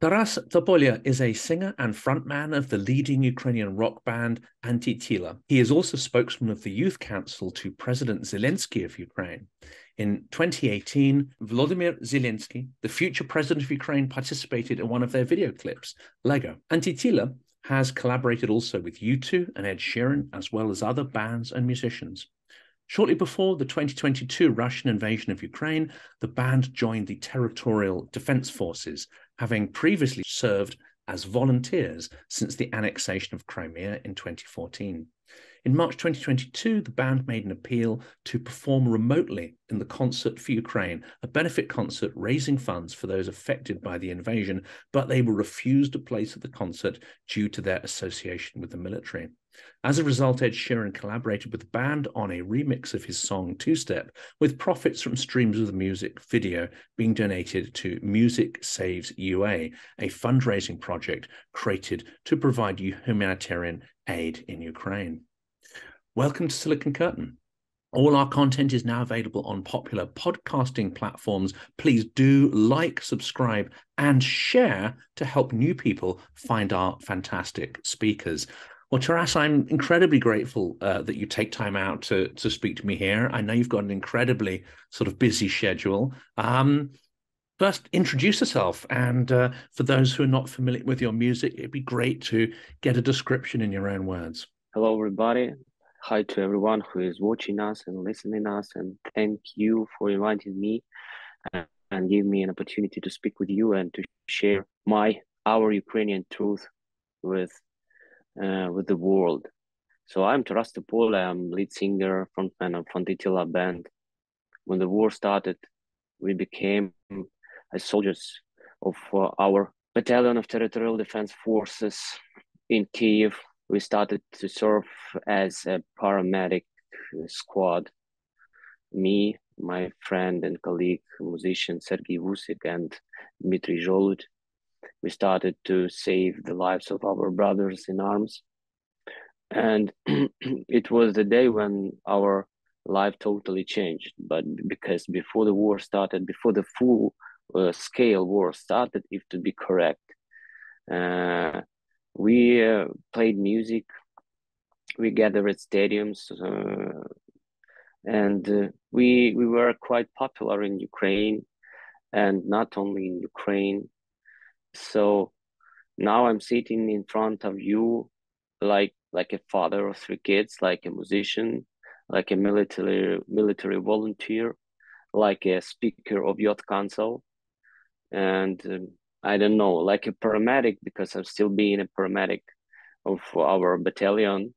Taras Topolia is a singer and frontman of the leading Ukrainian rock band Antytila. He is also spokesman of the Youth Council to President Zelensky of Ukraine. In 2018, Volodymyr Zelenskyy, the future president of Ukraine, participated in one of their video clips, Lego. Antytila has collaborated also with U2 and Ed Sheeran, as well as other bands and musicians. Shortly before the 2022 Russian invasion of Ukraine, the band joined the Territorial Defense Forces, having previously served as volunteers since the annexation of Crimea in 2014. In March 2022, the band made an appeal to perform remotely in the Concert for Ukraine, a benefit concert raising funds for those affected by the invasion, but they were refused a place at the concert due to their association with the military. As a result, Ed Sheeran collaborated with the band on a remix of his song Two Step, with profits from streams of the music video being donated to Music Saves UA, a fundraising project created to provide humanitarian aid in Ukraine. Welcome to Silicon Curtain. All our content is now available on popular podcasting platforms. Please do like, subscribe, and share to help new people find our fantastic speakers. Well, Taras, I'm incredibly grateful that you take time out to speak to me here. I know you've got an incredibly sort of busy schedule. First, introduce yourself. And for those who are not familiar with your music, it'd be great to get a description in your own words. Hello, everybody. Hi to everyone who is watching us and listening us. And thank you for inviting me and give me an opportunity to speak with you and to share our Ukrainian truth with the world. So I'm Taras Topolia. I'm lead singer, frontman of Антитіла band. When the war started, we became soldiers of our battalion of Territorial Defense Forces in Kyiv. We started to serve as a paramedic squad. Me, my friend and colleague, musician Serhii Vusyk and Dmytro Zholud. We started to save the lives of our brothers in arms. And it was the day when our life totally changed. But because before the war started, before the full scale war started, if to be correct, we played music, we gathered at stadiums, and we were quite popular in Ukraine, and not only in Ukraine. So now I'm sitting in front of you like a father of three kids, like a musician, like a military volunteer, like a speaker of youth council, and I don't know, like a paramedic, because I'm still being a paramedic of our battalion,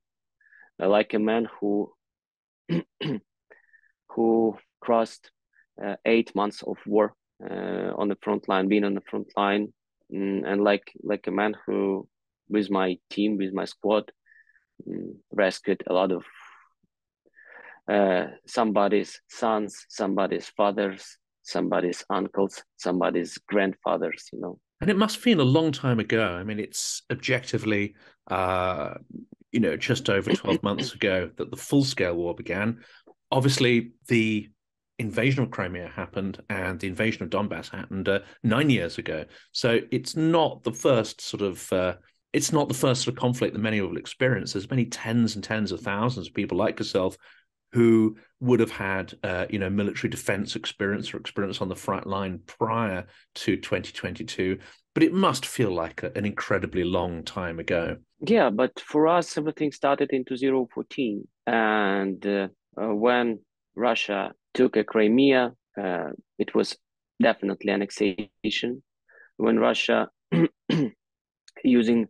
like a man who who crossed 8 months of war on the front line, being on the front line, and like a man who, with my team, with my squad, rescued a lot of somebody's sons, somebody's fathers, somebody's uncles, somebody's grandfathers, you know. And it must feel a long time ago. I mean, it's objectively, just over 12 months ago that the full-scale war began. Obviously, the invasion of Crimea happened and the invasion of Donbass happened 9 years ago. So it's not the first sort of conflict that many will experience. There's many tens and tens of thousands of people like yourself who would have had, military defense experience or experience on the front line prior to 2022. But it must feel like an incredibly long time ago. Yeah, but for us, everything started in 2014. And when Russia took a Crimea, it was definitely annexation. When Russia, using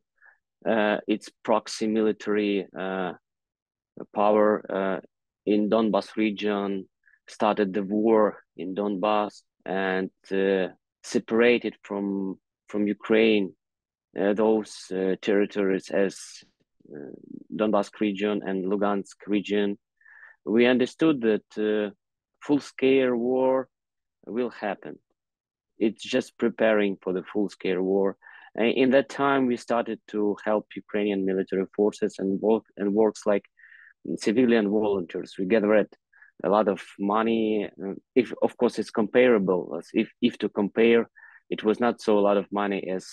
its proxy military power in Donbass region, started the war in Donbass and separated from Ukraine those territories as Donbass region and Lugansk region. We understood that full-scale war will happen. It's just preparing for the full-scale war. In that time, we started to help Ukrainian military forces and works like civilian volunteers. We gathered a lot of money. If of course it's comparable, if to compare it was not so a lot of money as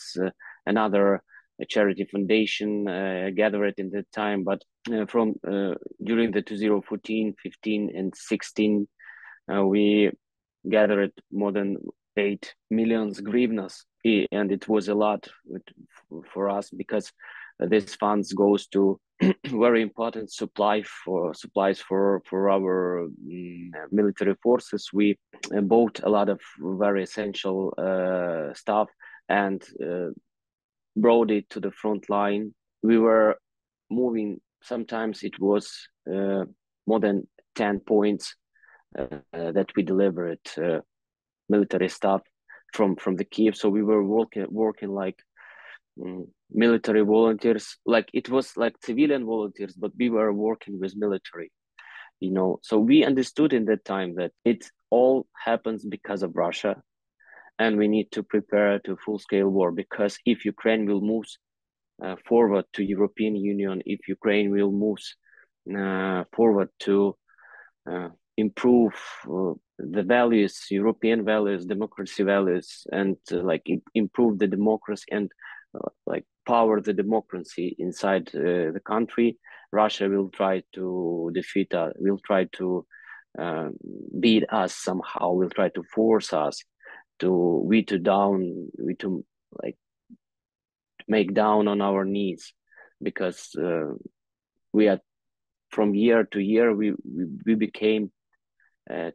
another charity foundation gathered in that time, but from during the 2014, 15, and 16, we gathered more than 8 million hryvnias, and it was a lot for us because this funds goes to very important supplies for our military forces. We bought a lot of very essential stuff and brought it to the front line. We were moving. Sometimes it was more than 10 points that we delivered military stuff from the Kiev. So we were working like military volunteers. Like it was like civilian volunteers, but we were working with military. So we understood in that time that it all happens because of Russia, and we need to prepare to full-scale war, because if Ukraine will move forward to European Union, if Ukraine will move forward to improve the values, European values, democracy values, and improve the democracy and power the democracy inside the country, Russia will try to defeat us, will try to beat us somehow, will try to force us to make down on our knees, because we are, from year to year, we became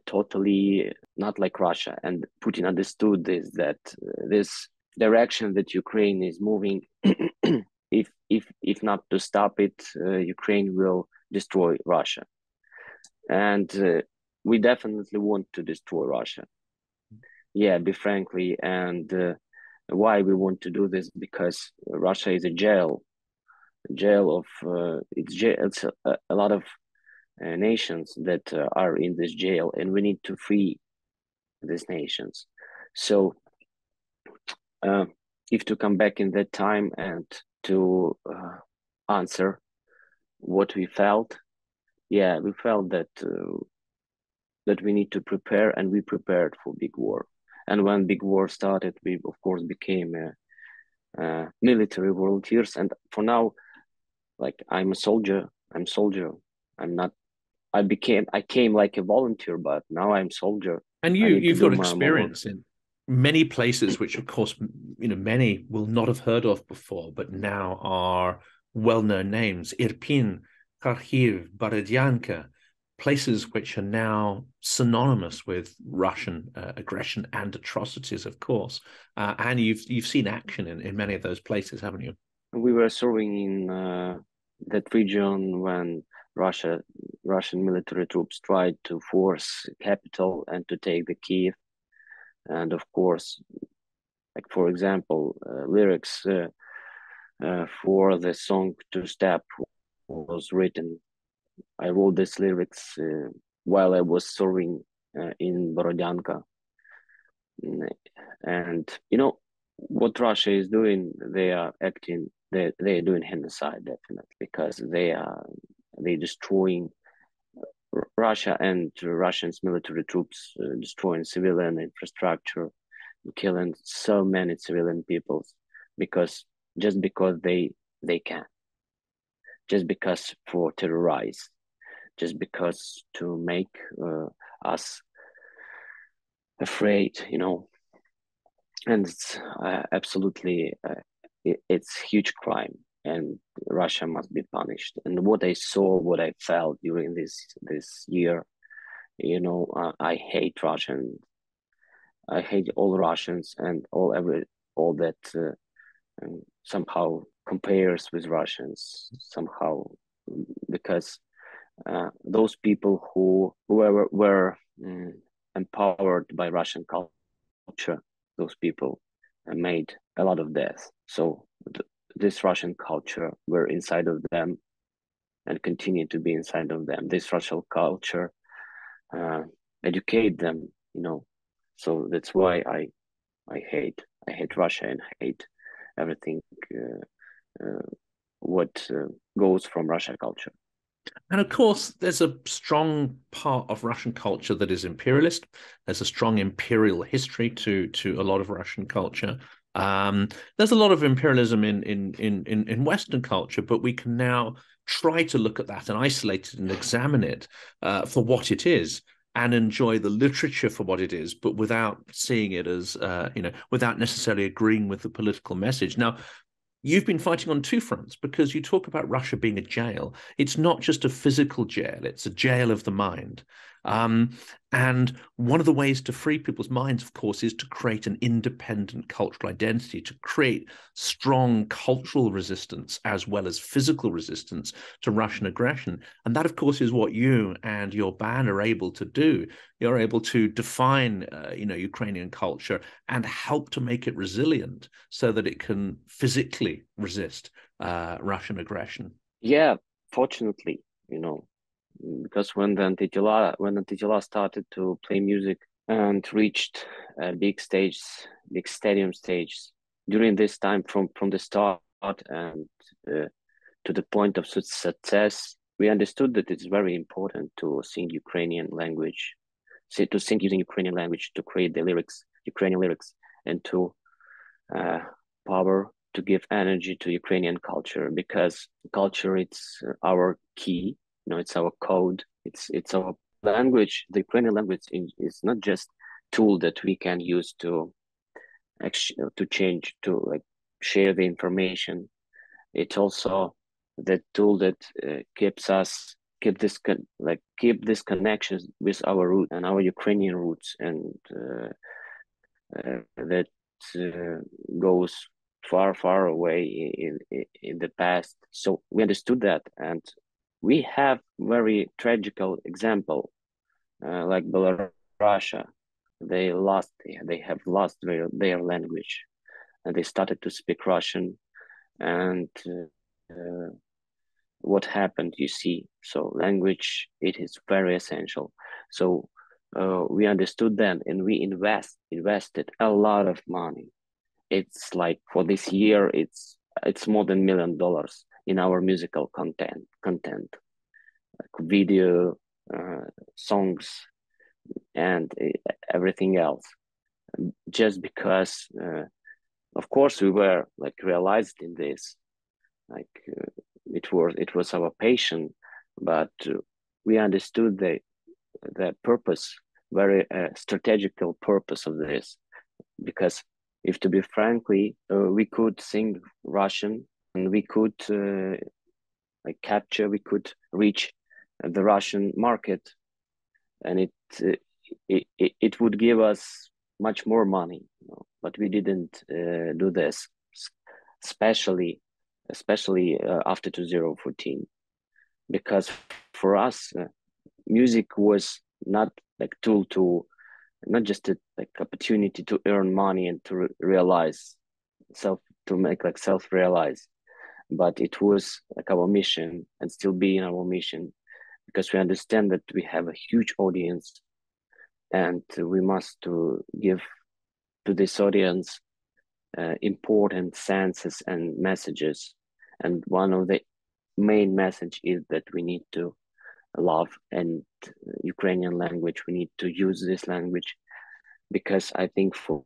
totally not like Russia. And Putin understood that this direction that Ukraine is moving, if not to stop it, Ukraine will destroy Russia. And we definitely want to destroy Russia. Yeah, be frankly. And why we want to do this? Because Russia is a jail of it's a lot of nations that are in this jail, and we need to free these nations. So if to come back in that time and to answer what we felt, we felt that that we need to prepare, and we prepared for big war. And when big war started, we of course became military volunteers. And for now, I'm a soldier. I came like a volunteer, but now I'm soldier. And you've got experience in many places, which of course, many will not have heard of before, but now are well-known names. Irpin, Kharkiv, Borodyanka, places which are now synonymous with Russian aggression and atrocities, of course. And you've seen action in many of those places, haven't you? We were serving in that region when Russian military troops tried to force capital and to take the Kiev. And of course, for example, lyrics for the song "Two Step" was written. I wrote these lyrics while I was serving in Borodyanka. And what Russia is doing, they are acting. They are doing genocide, definitely, because they destroying Russia and Russians military troops, destroying civilian infrastructure, killing so many civilian people, because they can, just because for terrorize, just because to make us afraid, and it's absolutely it's huge crime, and Russia must be punished. And what I saw, what I felt during this year, I hate Russians. I hate all Russians and all that somehow compares with Russians somehow, because those people who were empowered by Russian culture, those people made a lot of death. So this Russian culture were inside of them and continue to be inside of them. This Russian culture educate them, So that's why I hate Russia and hate everything what goes from Russia culture. And of course, there's a strong part of Russian culture that is imperialist. There's a strong imperial history to a lot of Russian culture. There's a lot of imperialism in Western culture, but we can now try to look at that and isolate it and examine it for what it is, and enjoy the literature for what it is, but without seeing it as without necessarily agreeing with the political message. Now, you've been fighting on two fronts because you talk about Russia being a jail. It's not just a physical jail, it's a jail of the mind. And one of the ways to free people's minds, of course, is to create an independent cultural identity, to create strong cultural resistance as well as physical resistance to Russian aggression. And that, of course, is what you and your band are able to do. You're able to define, Ukrainian culture and help to make it resilient so that it can physically resist Russian aggression. Yeah, fortunately, because when Antytila started to play music and reached big stadium stage during this time from the start and to the point of success, we understood that it's very important to sing Ukrainian language, to sing using Ukrainian language, to create the Ukrainian lyrics, and to power, to give energy to Ukrainian culture, because culture, it's our key. It's our code. It's our language. The Ukrainian language is not just tool that we can use to share the information. It's also the tool that keep this connections with our root and our Ukrainian roots, and that goes far away in the past. So we understood that, and we have very tragical example, like Belarus. They have lost their language, and they started to speak Russian. And what happened, you see? So language, it is very essential. So we understood then, and we invested a lot of money. It's like for this year, it's more than $1 million in our musical content, like video, songs, and everything else. Just because, of course, we were like realized in this, like it was our passion, but we understood the purpose, very strategical purpose of this, because if to be frankly, we could sing Russian, and we could we could reach the Russian market, and it would give us much more money, but we didn't do this, especially after 2014, because for us, music was not like tool to, not just a opportunity to earn money and to realize self-realize, but it was like our mission, and still being our mission, because we understand that we have a huge audience, and we must to give to this audience important senses and messages. And one of the main message is that we need to love and Ukrainian language. We need to use this language, because I think for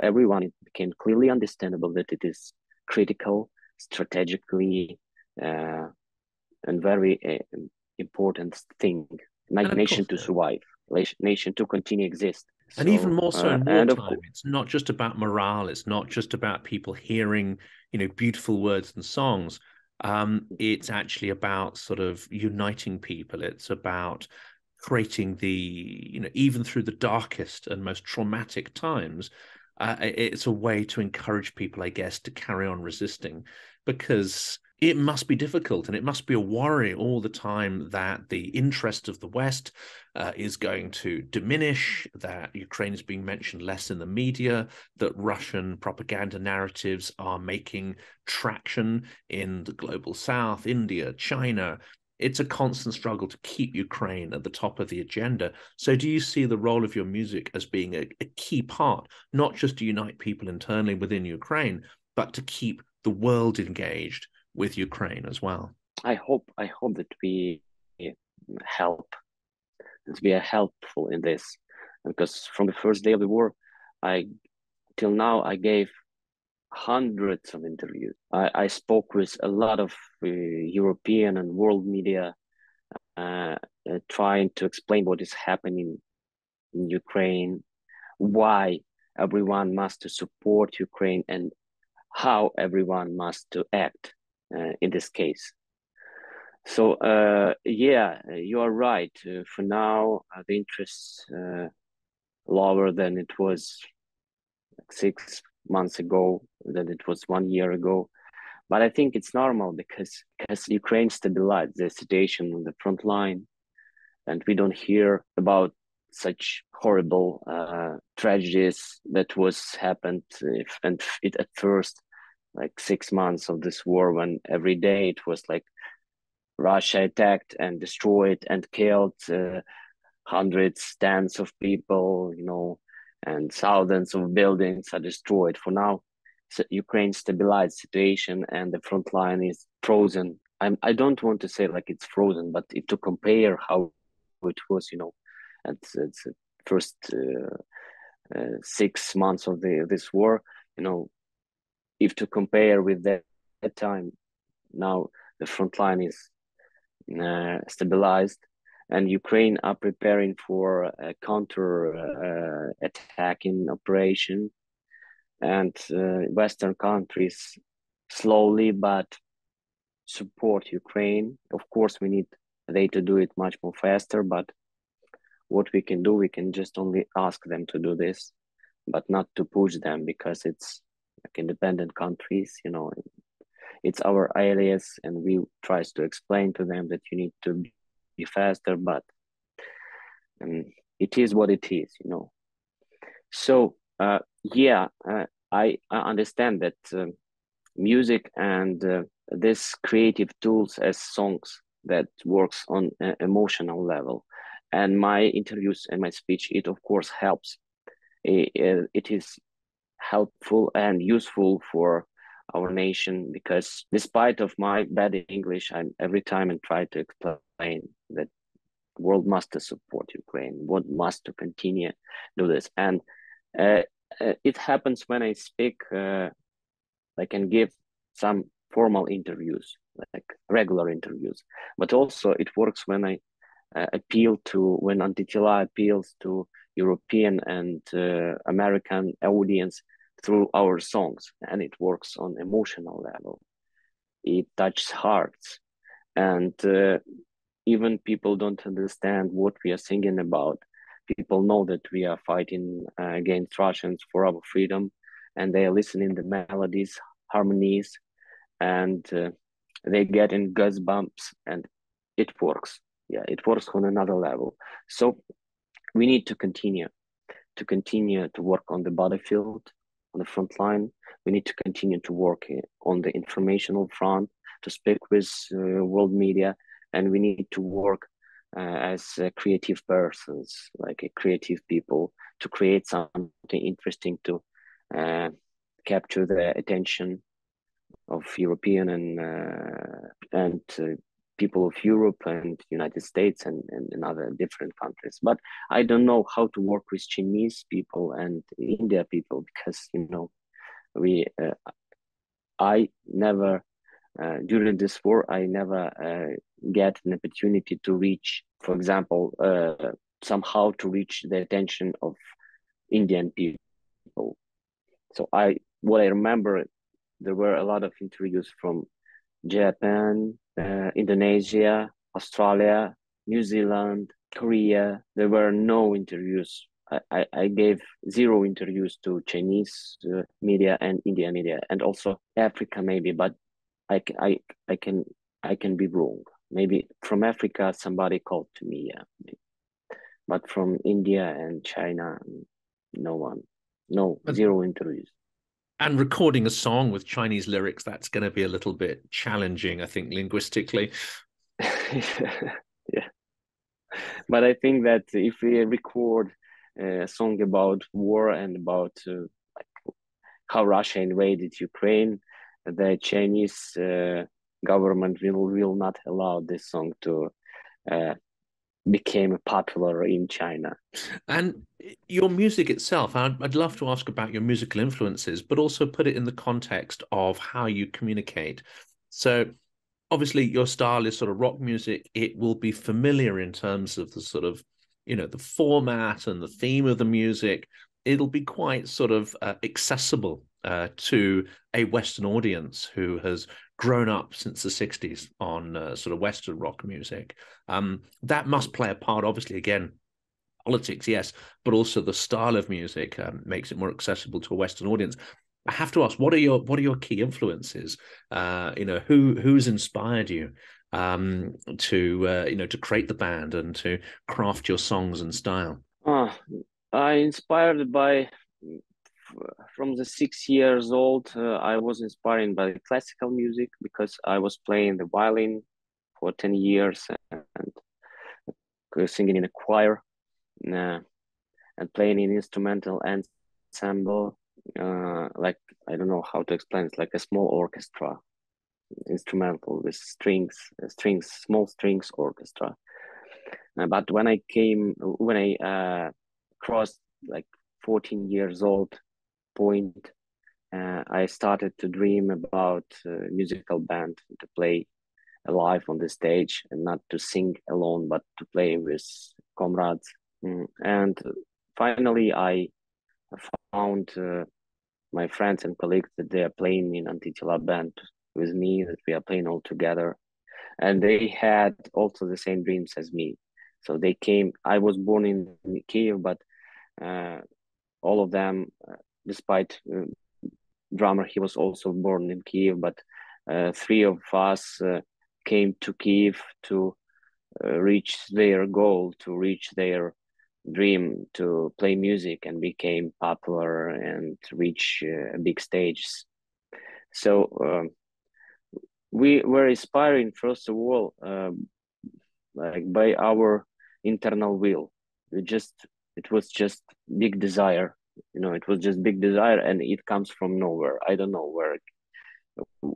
everyone it became clearly understandable that it is critical, strategically, and very important thing. Nation to survive, nation to continue exist. And so, even more so in wartime, it's not just about morale. It's not just about people hearing, beautiful words and songs. It's actually about sort of uniting people. It's about creating even through the darkest and most traumatic times, it's a way to encourage people, I guess, to carry on resisting, because it must be difficult, and it must be a worry all the time that the interest of the West is going to diminish, that Ukraine is being mentioned less in the media, that Russian propaganda narratives are making traction in the global South, India, China. It's a constant struggle to keep Ukraine at the top of the agenda. So do you see the role of your music as being a key part, not just to unite people internally within Ukraine, but to keep the world engaged with Ukraine as well? I hope that we help, that we are helpful in this, because from the first day of the war, till now I gave hundreds of interviews. I spoke with a lot of European and world media, trying to explain what is happening in Ukraine, why everyone must support Ukraine, and how everyone must to act in this case. So yeah, you are right. For now, the interest lower than it was like 6 months ago, than it was 1 year ago. But I think it's normal because Ukraine stabilized the situation on the front line, and we don't hear about such horrible tragedies that was happened and it at first, like 6 months of this war, when every day it was like Russia attacked and destroyed and killed hundreds, tens of people, and thousands of buildings are destroyed. For now, so Ukraine stabilized situation and the front line is frozen. I don't want to say like it's frozen, but if to compare how it was, at the first 6 months of this war, if to compare with that time, now the front line is stabilized, and Ukraine are preparing for a counter attacking operation, and Western countries slowly but support Ukraine. Of course, we need they to do it much more faster, but what we can do, we can just only ask them to do this, but not to push them, because it's like independent countries, it's our alias, and we tries to explain to them that you need to be faster, but it is what it is, So yeah, I understand that music and this creative tools as songs that works on an emotional level, and my interviews and my speech, it of course helps. It is helpful and useful for our nation, because despite of my bad English, I'm every time and try to explain that world must support Ukraine, world must to continue do this, and it happens when I speak, like, and give some formal interviews, like regular interviews, but also it works when I when Антитіла appeals to European and American audience through our songs, and it works on emotional level. It touches hearts, and even people don't understand what we are singing about. People know that we are fighting against Russians for our freedom, and they are listening the melodies, harmonies, and they get in goosebumps, and it works. Yeah, it works on another level. So we need to continue to work on the battlefield, on the front line. We need to continue to work on the informational front, to speak with world media, and we need to work as creative persons, like creative people, to create something interesting to capture the attention of European and people of Europe and United States and other different countries. But I don't know how to work with Chinese people and India people, because we I never during this war I never get an opportunity to reach, for example, somehow to reach the attention of Indian people. So what I remember, there were a lot of interviews from Japan, Indonesia, Australia, New Zealand, Korea. There were no interviews. I gave 0 interviews to Chinese media and Indian media, and also Africa maybe, but I can be wrong. Maybe from Africa somebody called to me, yeah. But from India and China, no one, 0 interviews. And recording a song with Chinese lyrics, that's going to be a little bit challenging, I think, linguistically. Yeah. But I think that if we record a song about war and about like how Russia invaded Ukraine, the Chinese government will not allow this song to became popular in China. And your music itself, I'd love to ask about your musical influences, but also put it in the context of how you communicate. So obviously your style is sort of rock music. It will be familiar in terms of the sort of, the format and the theme of the music. It'll be quite sort of accessible to a Western audience who has grown up since the 60s on sort of Western rock music. That must play a part, obviously, again, politics, yes, but also the style of music makes it more accessible to a Western audience. I have to ask, what are your key influences? Who's inspired you to create the band and to craft your songs and style? I inspired by from the 6 years old. I was inspired by classical music because I was playing the violin for 10 years and singing in a choir and playing in instrumental ensemble. Like, I don't know how to explain. It's like a small orchestra, instrumental with small strings orchestra. But when I crossed like 14 years old point, I started to dream about a musical band, to play live on the stage and not to sing alone, but to play with comrades. And finally, I found my friends and colleagues that they are playing in Antytila band with me, that we are playing all together. And they had also the same dreams as me. So they came. I was born in Kiev, but all of them, despite drummer, he was also born in Kiev, but three of us came to Kiev to reach their goal, to reach their dream to play music and became popular and reach big stages. So we were inspiring, first of all, like by our internal will. It was just big desire. It was just big desire, and it comes from nowhere. I don't know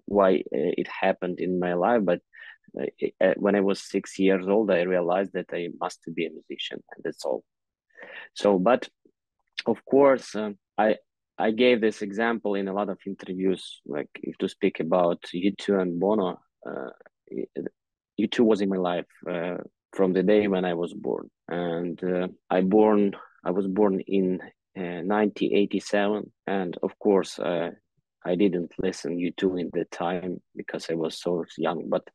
why it happened in my life, but when I was 6 years old, I realized that I must be a musician, and that's all. So, but of course, I gave this example in a lot of interviews, like if to speak about U2 and Bono. U2 was in my life from the day when I was born, and I was born in 1987, and of course I didn't listen U2 in the time because I was so young, but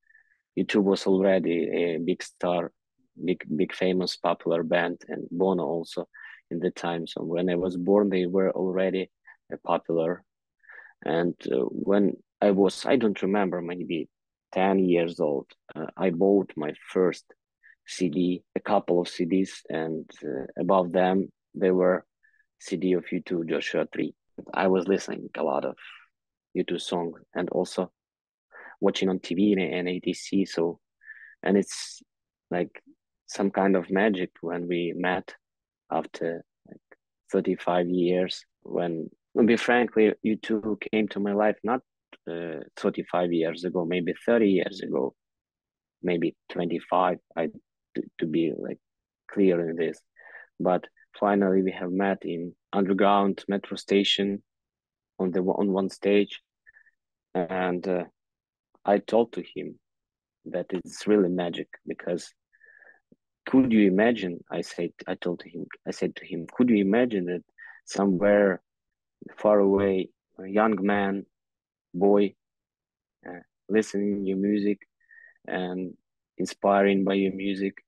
U2 was already a big star, big famous popular band, and Bono also in the time. So when I was born, they were already popular. And when I don't remember, maybe 10 years old, I bought my first CD, a couple of CDs, and above them there were CD of U2, Joshua Tree. I was listening a lot of U2 songs and also watching on TV and ATC. So, and it's like some kind of magic when we met after like 35 years. When be frankly, U2 came to my life not 35 years ago, maybe 30 years ago, maybe 25. To be like clear in this, but finally we have met in underground metro station on one stage, and I told to him that it's really magic because could you imagine? I said to him, could you imagine that somewhere far away, a young man, boy, listening your music and inspiring by your music,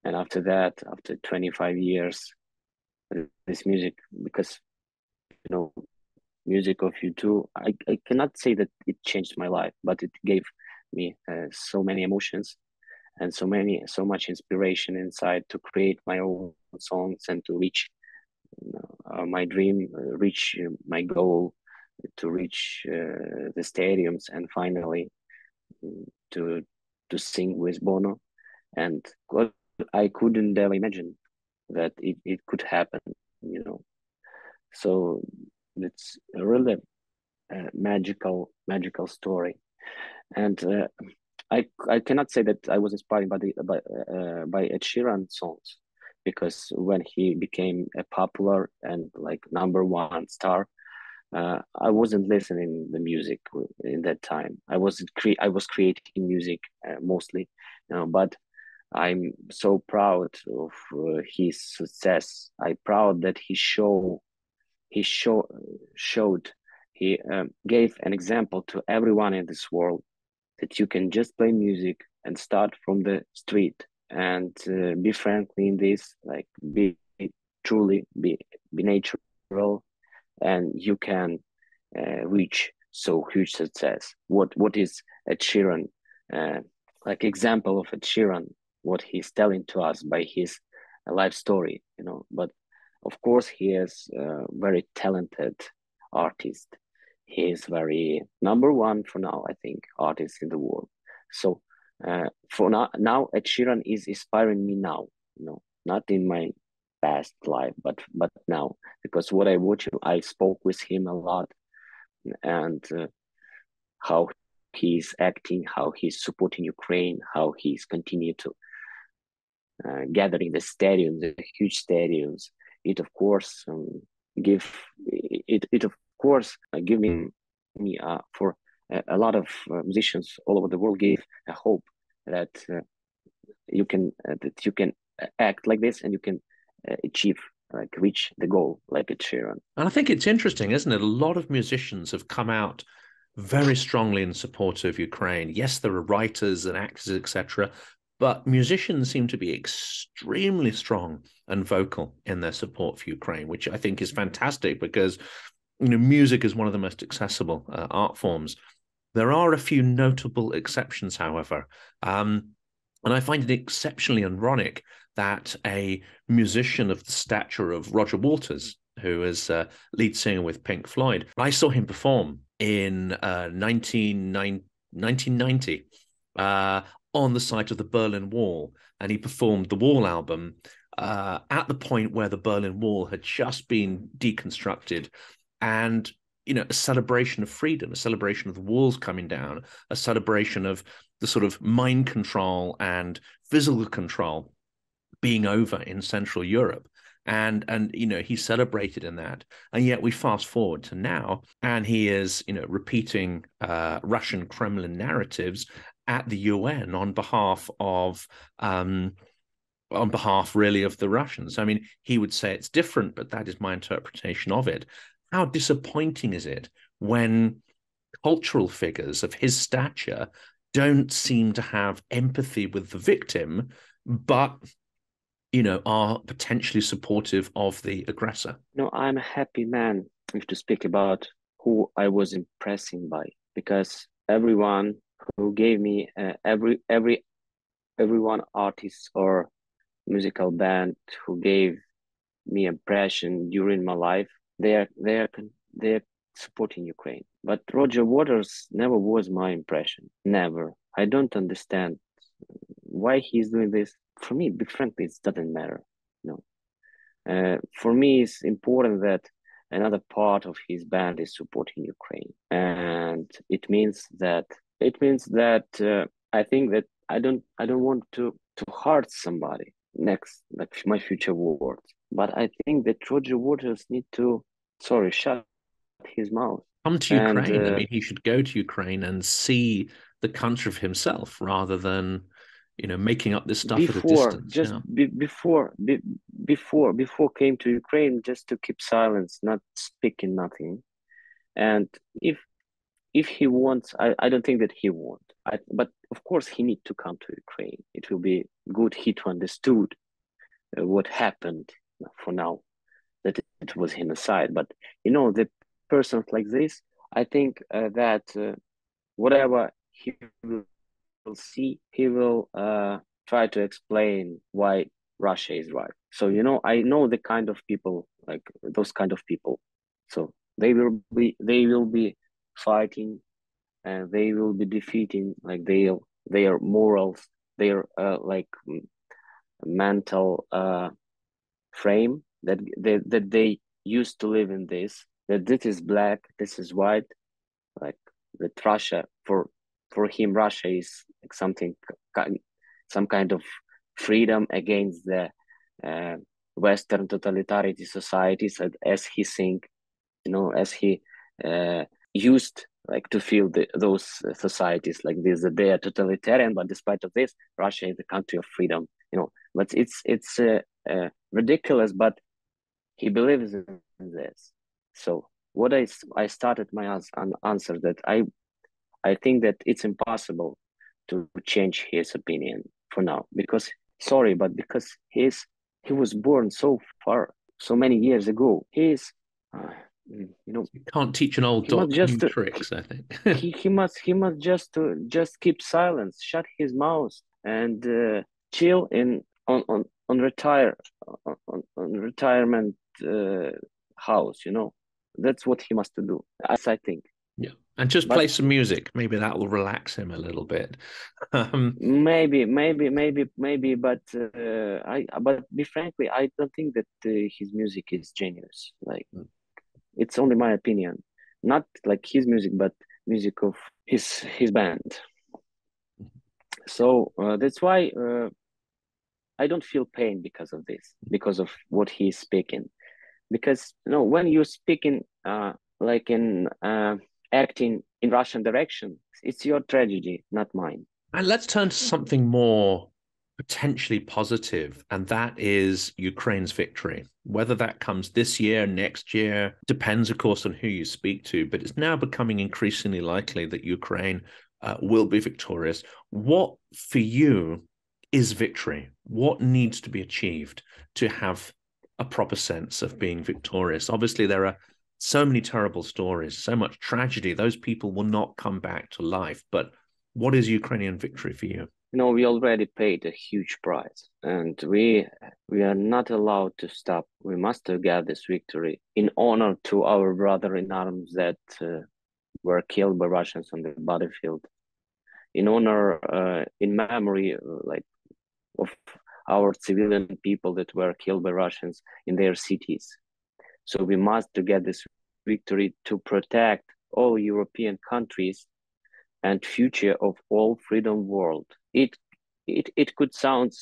and after that, after 25 years, this music, because music of U2, I cannot say that it changed my life, but it gave me so many emotions and so much inspiration inside to create my own songs and to reach my dream, reach my goal, to reach the stadiums, and finally to sing with Bono. And I couldn't ever imagine that it could happen, So it's a really magical story. And I cannot say that I was inspired by Ed Sheeran songs, because when he became a popular and like #1 star, I wasn't listening the music in that time. I was creating music mostly, but I'm so proud of his success. I'm proud that he showed he gave an example to everyone in this world that you can just play music and start from the street and be friendly in this, like be truly be natural, and you can reach so huge success. What is Ed Sheeran, uh, like example of Ed Sheeran, what he's telling to us by his life story, But of course, he is a very talented artist. He is very #1 for now, I think, artist in the world. So for now, Ed Sheeran is inspiring me now. Not in my past life, but now, because what I watch, I spoke with him a lot, and how he's acting, how he's supporting Ukraine, how he's continued to gathering the stadiums, the huge stadiums. It of course give it. It of course give me for a lot of musicians all over the world, gave a hope that you can act like this, and you can achieve, like reach the goal like Ed Sheeran. And I think it's interesting, isn't it? A lot of musicians have come out very strongly in support of Ukraine. Yes, there are writers and actors, etc., but musicians seem to be extremely strong and vocal in their support for Ukraine, which I think is fantastic, because music is one of the most accessible art forms. There are a few notable exceptions, however, and I find it exceptionally ironic that a musician of the stature of Roger Waters, who is lead singer with Pink Floyd, I saw him perform in 1990 on the site of the Berlin Wall, and he performed the Wall album at the point where the Berlin Wall had just been deconstructed, and a celebration of freedom, a celebration of the walls coming down, a celebration of the sort of mind control and physical control being over in Central Europe. And he celebrated in that. And yet we fast forward to now, and he is, repeating Russian Kremlin narratives at the UN on behalf really of the Russians. I mean, he would say it's different, but that is my interpretation of it. How disappointing is it when cultural figures of his stature don't seem to have empathy with the victim, but are potentially supportive of the aggressor? No, I'm a happy man if to speak about who I was impressing by, because everyone who gave me everyone artist or musical band who gave me impression during my life, they're supporting Ukraine. But Roger Waters never was my impression. Never. I don't understand why he's doing this. For me, be frankly, it doesn't matter. No. For me, it's important that another part of his band is supporting Ukraine, and it means that I think that I don't want to hurt somebody next, like my future words. But I think that Roger Waters need to shut his mouth. Come to Ukraine. I mean, he should go to Ukraine and see the country of himself, rather than making up this stuff at a distance. Just before came to Ukraine, just to keep silence, not speaking nothing. And if he wants, I don't think that he won't. But of course he need to come to Ukraine. It will be good he to understood what happened for now, that it was genocide. But the persons like this, I think that whatever he will see, he will try to explain why Russia is right. So I know the kind of people, like those kind of people. So they will be fighting, and they will be defeating, like their morals, their like mental frame, that they used to live in this, that this is black, this is white, like that Russia for for him, Russia is like some kind of freedom against the Western totalitarian societies, as he think, as he used like to feel those societies like this, that they are totalitarian, but despite of this, Russia is a country of freedom, but it's ridiculous, but he believes in this. So what I started my answer that I think that it's impossible to change his opinion for now, because he was born so many years ago. He's you can't teach an old dog new tricks, I think. he must just keep silence, shut his mouth, and chill on retirement house. That's what he must do, as I think. Yeah, and just play some music. Maybe that will relax him a little bit. Maybe, but be frankly, I don't think that his music is genius. Like, it's only my opinion, not like his music, but music of his band. So that's why I don't feel pain because of this, because of what he's speaking. Because when you're speaking like in acting in Russian direction, it's your tragedy, not mine. And let's turn to something more potentially positive, and that is Ukraine's victory. Whether that comes this year, next year, depends, of course, on who you speak to, but it's now becoming increasingly likely that Ukraine will be victorious. What, for you, is victory? What needs to be achieved to have a proper sense of being victorious? Obviously, there are so many terrible stories, so much tragedy. Those people will not come back to life. But what is Ukrainian victory for you? We already paid a huge price, and we are not allowed to stop. We must get this victory in honor to our brother in arms that were killed by Russians on the battlefield, in honor, in memory, of our civilian people that were killed by Russians in their cities. So we must get this victory to protect all European countries and future of all freedom world. It could sound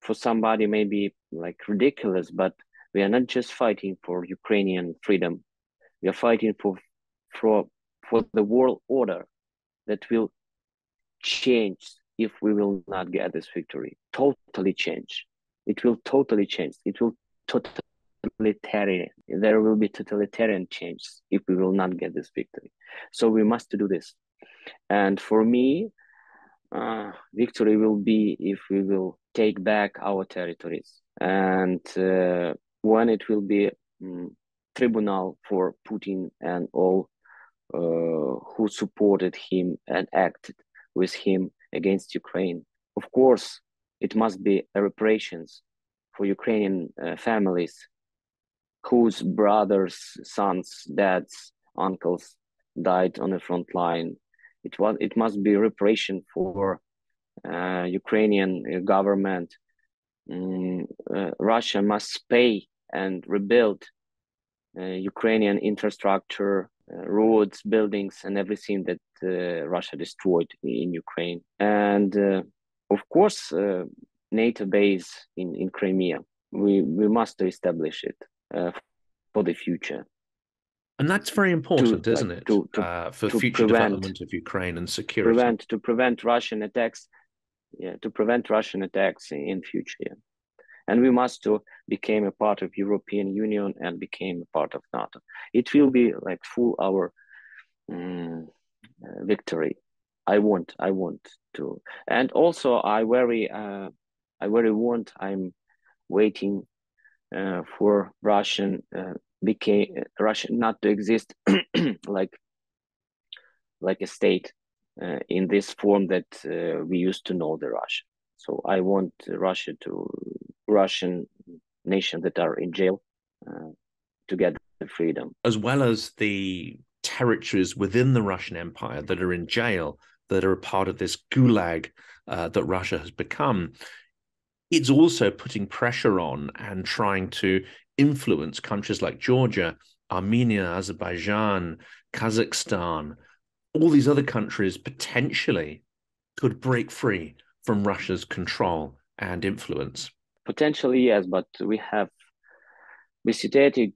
for somebody maybe like ridiculous, but we are not just fighting for Ukrainian freedom. We are fighting for the world order that will change if we will not get this victory. Totally change. It will totally change. It will totalitarian. There will be totalitarian change if we will not get this victory. So we must do this. And for me, victory will be if we will take back our territories, and when it will be tribunal for Putin and all who supported him and acted with him against Ukraine. Of course, it must be reparations for Ukrainian families whose brothers, sons, dads, uncles died on the front line. It must be reparation for Ukrainian government. Russia must pay and rebuild Ukrainian infrastructure, roads, buildings, and everything that Russia destroyed in Ukraine. And of course, NATO base in Crimea. We must establish it for the future. And that's very important, isn't it? For future development of Ukraine and security. To prevent Russian attacks. Yeah, to prevent Russian attacks in future. Yeah. And we must become a part of European Union and became a part of NATO. It will be like full our victory. I want to, and also I'm waiting for Russian not to exist like a state in this form that we used to know the Russia. So I want Russian nations that are in jail to get the freedom. As well as the territories within the Russian Empire that are in jail, that are a part of this gulag that Russia has become, it's also putting pressure on and trying to influence countries like Georgia, Armenia, Azerbaijan, Kazakhstan, all these other countries potentially could break free from Russia's control and influence? Potentially, yes, but we situated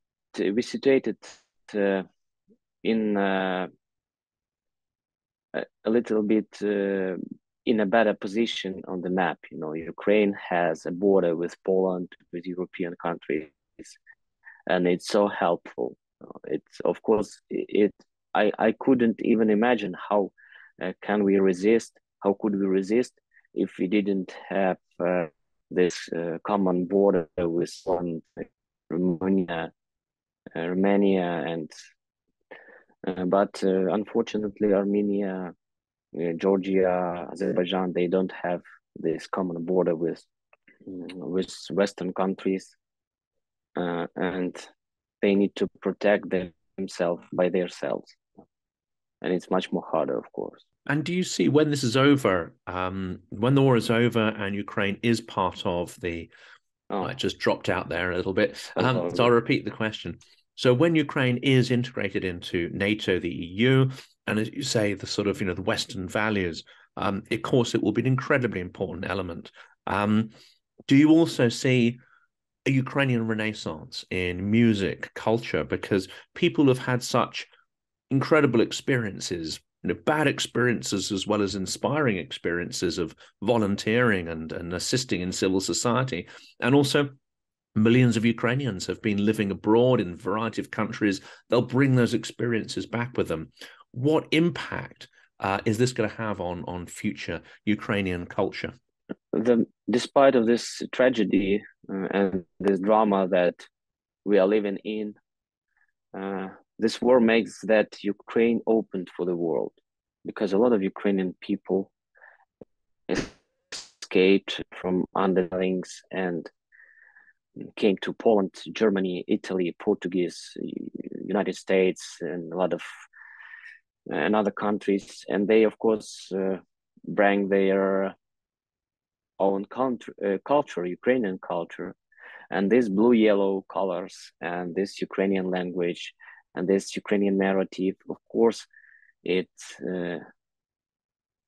in a little bit in a better position on the map. You know, Ukraine has a border with Poland, with European countries, and it's so helpful. It's, of course, I couldn't even imagine how can we resist? How could we resist if we didn't have this common border with Poland, Romania, and but unfortunately, Armenia, Georgia, Azerbaijan, they don't have this common border with Western countries, and they need to protect themselves by themselves, and it's much more harder, of course. And do you see when this is over, when the war is over and Ukraine is part of the, I just dropped out there a little bit. So I'll repeat the question. So when Ukraine is integrated into NATO, the EU, and as you say, the sort of, the Western values, of course, it will be an incredibly important element. Do you also see a Ukrainian renaissance in music, culture, because people have had such incredible experiences, bad experiences as well as inspiring experiences of volunteering and assisting in civil society. And also millions of Ukrainians have been living abroad in a variety of countries. They'll bring those experiences back with them. What impact is this going to have on future Ukrainian culture? Despite of this tragedy and this drama that we are living in, this war makes that Ukraine opened for the world, because a lot of Ukrainian people escaped from underlings and came to Poland, Germany, Italy, Portuguese, United States, and a lot of and other countries, and they of course bring their own culture, Ukrainian culture, and these blue-yellow colors and this Ukrainian language and this Ukrainian narrative, of course, it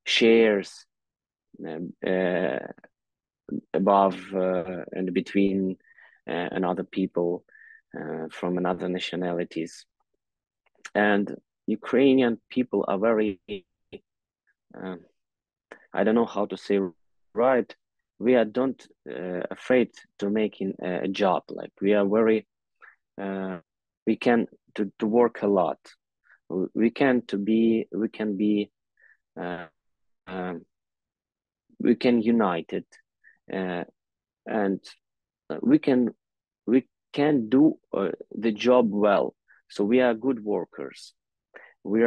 shares above and between and other people from another nationalities. And Ukrainian people are very, I don't know how to say right, we are don't afraid to making a job. Like we are very, we can to work a lot. We can unite it, and we can do the job well. So we are good workers. We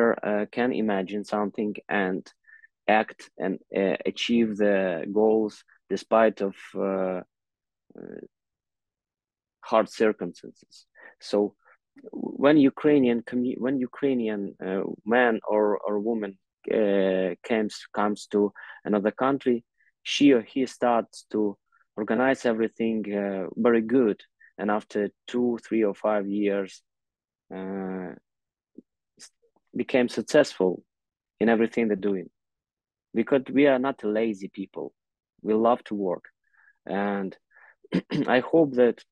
can imagine something and act and achieve the goals despite of hard circumstances. So when Ukrainian man or woman comes to another country, she or he starts to organize everything very good, and after 2, 3, or 5 years became successful in everything they're doing, because we are not lazy people. We love to work, and I hope that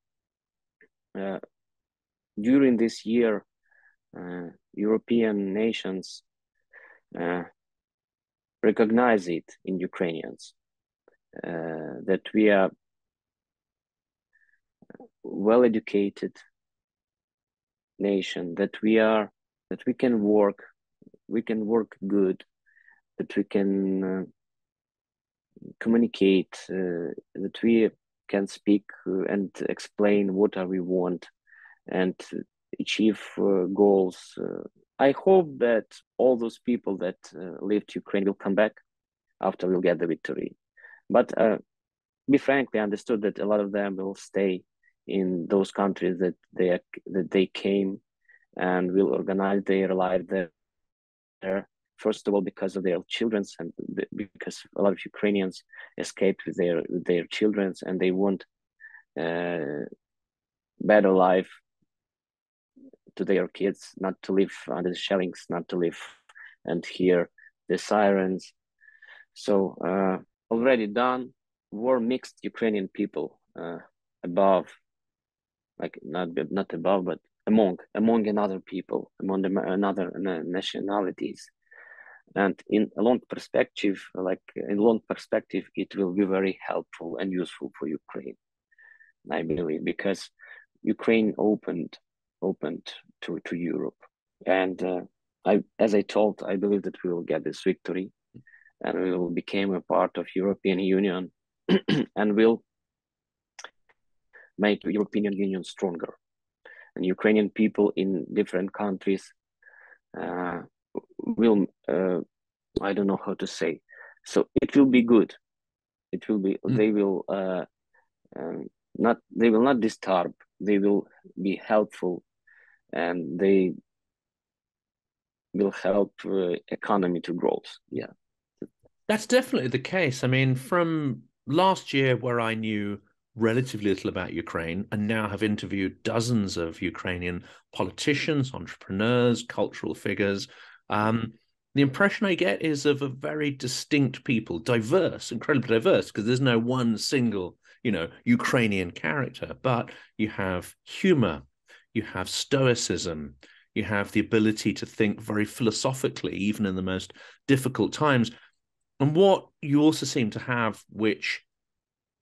during this year, European nations recognize it in Ukrainians, that we are well-educated nation, that we can work good, that we can communicate, that we can speak and explain what we want and achieve goals. I hope that all those people that left Ukraine will come back after we'll get the victory. But be frankly, I understood that a lot of them will stay in those countries that they came, and will organize their life there. First of all, because of their children, and because a lot of Ukrainians escaped with their children, and they want better life to their kids, not to live under the shellings, not to live and hear the sirens. So already done. War mixed Ukrainian people above, like not above, but among another people, among the other nationalities. And in a long perspective, it will be very helpful and useful for Ukraine, I believe, because Ukraine opened to Europe, and as I told, I believe that we will get this victory, and we will become a part of European Union, and will make European Union stronger. And Ukrainian people in different countries will I don't know how to say. So it will be good. It will be. They will not. They will not disturb. They will be helpful, and they will help economy to grow. Yeah, that's definitely the case. I mean, from last year, where I knew relatively little about Ukraine and now have interviewed dozens of Ukrainian politicians, entrepreneurs, cultural figures. The impression I get is of a very distinct people, diverse, incredibly diverse, because there's no one single, Ukrainian character, but you have humor, you have stoicism, you have the ability to think very philosophically, even in the most difficult times. And what you also seem to have, which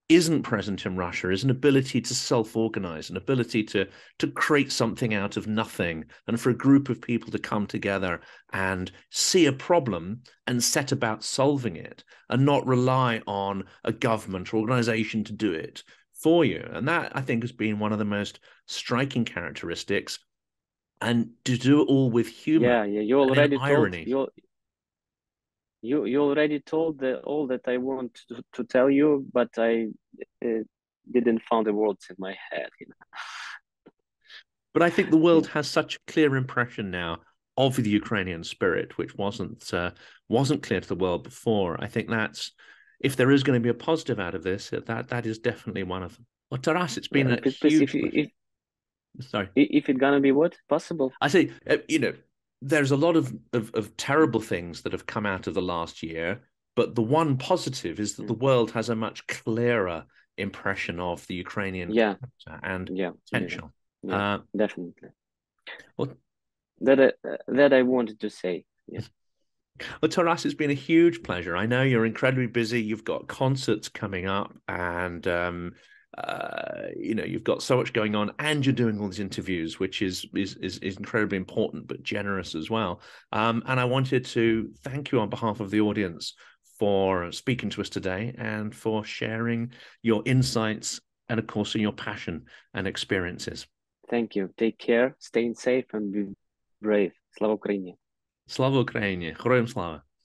isn't present in Russia, is an ability to self-organize, an ability to create something out of nothing, and for a group of people to come together and see a problem and set about solving it, and not rely on a government or organization to do it for you. And that, I think, has been one of the most striking characteristics. And to do it all with humor, you already and irony. You already told all that I want to tell you, but I didn't find the words in my head. But I think the world has such a clear impression now of the Ukrainian spirit, which wasn't clear to the world before. I think that's, if there is going to be a positive out of this, that is definitely one of them. Well, Taras, it's been a huge. Sorry, if it's gonna be what possible? I say, there's a lot of terrible things that have come out of the last year, but the one positive is that the world has a much clearer impression of the Ukrainian character and potential. Yeah, definitely. Well, that I wanted to say. Yeah. Well, Taras, it's been a huge pleasure. I know you're incredibly busy. You've got concerts coming up, and you've got so much going on, and you're doing all these interviews, which is incredibly important but generous as well. And I wanted to thank you on behalf of the audience for speaking to us today and for sharing your insights and, of course, your passion and experiences. Thank you. Take care, stay safe, and be brave. Slava Ukraini. Slava Ukraini. Героям слава.